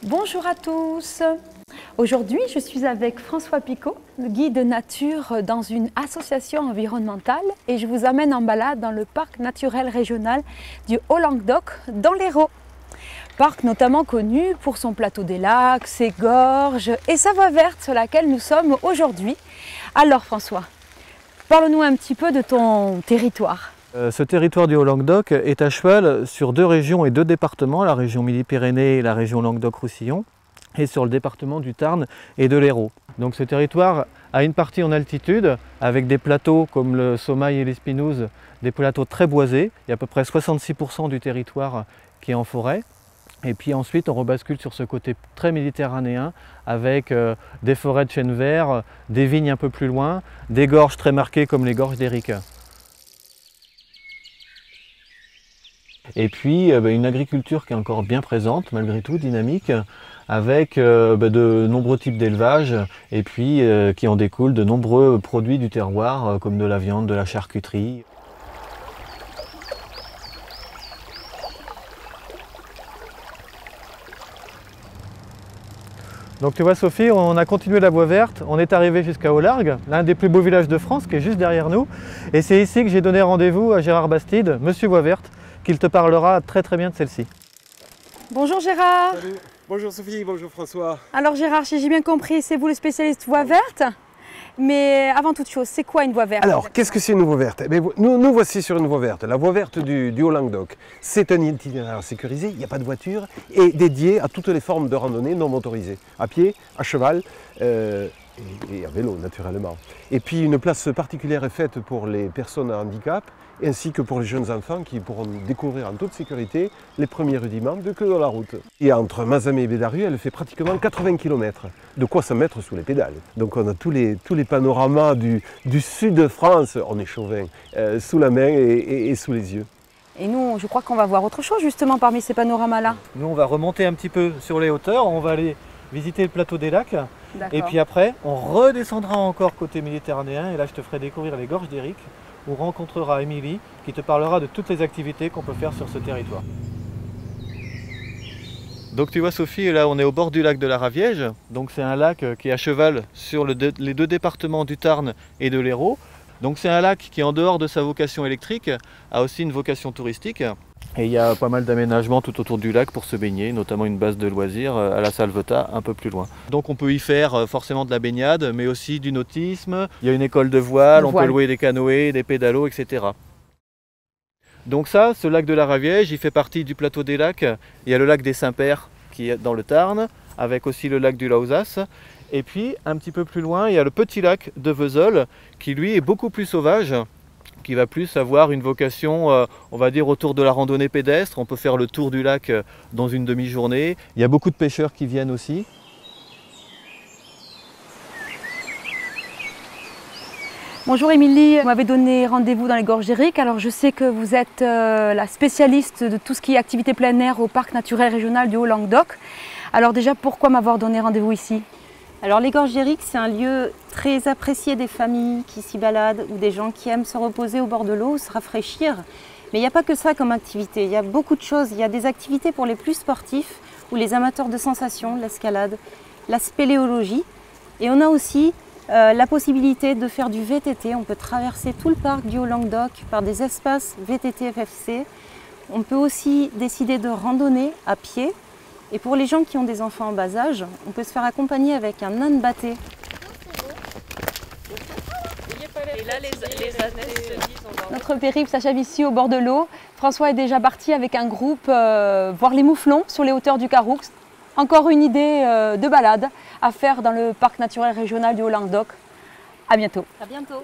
Bonjour à tous. Aujourd'hui, je suis avec François Picot, guide nature dans une association environnementale, et je vous amène en balade dans le parc naturel régional du Haut-Languedoc dans l'Hérault. Parc notamment connu pour son plateau des lacs, ses gorges et sa voie verte sur laquelle nous sommes aujourd'hui. Alors François, parle-nous un petit peu de ton territoire. Ce territoire du Haut-Languedoc est à cheval sur deux régions et deux départements, la région Midi-Pyrénées et la région Languedoc-Roussillon, et sur le département du Tarn et de l'Hérault. Donc ce territoire a une partie en altitude avec des plateaux comme le Sommail et l'Espinouse, des plateaux très boisés. Il y a à peu près 66% du territoire qui est en forêt. Et puis ensuite on rebascule sur ce côté très méditerranéen avec des forêts de chênes verts, des vignes un peu plus loin, des gorges très marquées comme les gorges d'Éric. Et puis une agriculture qui est encore bien présente, malgré tout, dynamique, avec de nombreux types d'élevage et puis qui en découlent de nombreux produits du terroir, comme de la viande, de la charcuterie. Donc tu vois Sophie, on a continué la voie verte, on est arrivé jusqu'à Aulargues, l'un des plus beaux villages de France qui est juste derrière nous. Et c'est ici que j'ai donné rendez-vous à Gérard Bastide, Monsieur Voie Verte, qu'il te parlera très bien de celle-ci. Bonjour Gérard. Salut. Bonjour Sophie, bonjour François. Alors Gérard, si j'ai bien compris, c'est vous le spécialiste voie verte. Mais avant toute chose, c'est quoi une voie verte? Alors, qu'est-ce que c'est une voie verte? Nous voici sur une voie verte. La voie verte du Haut-Languedoc. C'est un itinéraire sécurisé, il n'y a pas de voiture, et dédié à toutes les formes de randonnée non motorisées. À pied, à cheval et à vélo naturellement. Et puis une place particulière est faite pour les personnes à handicap, ainsi que pour les jeunes enfants qui pourront découvrir en toute sécurité les premiers rudiments de queue dans la route. Et entre Mazamet et Bédarus, elle fait pratiquement 80 km, de quoi se mettre sous les pédales. Donc on a tous les panoramas du sud de France, on est chauvin, sous la main et sous les yeux. Et nous, je crois qu'on va voir autre chose justement parmi ces panoramas-là. Nous on va remonter un petit peu sur les hauteurs, on va aller visiter le plateau des lacs, et puis après on redescendra encore côté méditerranéen, et là je te ferai découvrir les gorges d'Éric, où on rencontrera Émilie qui te parlera de toutes les activités qu'on peut faire sur ce territoire. Donc tu vois Sophie, là on est au bord du lac de la Raviège, donc c'est un lac qui est à cheval sur les deux départements du Tarn et de l'Hérault. Donc c'est un lac qui, en dehors de sa vocation électrique, a aussi une vocation touristique. Et il y a pas mal d'aménagements tout autour du lac pour se baigner, notamment une base de loisirs à la Salvetat un peu plus loin. Donc on peut y faire forcément de la baignade, mais aussi du nautisme. Il y a une école de voile, on peut louer des canoës, des pédalos, etc. Donc ça, ce lac de la Raviège, il fait partie du plateau des lacs. Il y a le lac des Saints-Pères qui est dans le Tarn, avec aussi le lac du Lausas. Et puis un petit peu plus loin, il y a le petit lac de Vesoul, qui lui est beaucoup plus sauvage, qui va plus avoir une vocation, on va dire, autour de la randonnée pédestre. On peut faire le tour du lac dans une demi-journée. Il y a beaucoup de pêcheurs qui viennent aussi. Bonjour Émilie, vous m'avez donné rendez-vous dans les gorges d'Éric. Alors je sais que vous êtes la spécialiste de tout ce qui est activité plein air au parc naturel régional du Haut-Languedoc. Alors déjà, pourquoi m'avoir donné rendez-vous ici? Alors les gorges d'Éric, c'est un lieu très apprécié des familles qui s'y baladent ou des gens qui aiment se reposer au bord de l'eau, se rafraîchir. Mais il n'y a pas que ça comme activité, il y a beaucoup de choses. Il y a des activités pour les plus sportifs ou les amateurs de sensations, l'escalade, la spéléologie. Et on a aussi la possibilité de faire du VTT. On peut traverser tout le parc du Haut-Languedoc par des espaces VTT FFC. On peut aussi décider de randonner à pied. Et pour les gens qui ont des enfants en bas âge, on peut se faire accompagner avec un âne bâté. Notre périple s'achève ici au bord de l'eau. François est déjà parti avec un groupe voir les mouflons sur les hauteurs du Caroux. Encore une idée de balade à faire dans le parc naturel régional du Haut-Languedoc. À bientôt. À bientôt.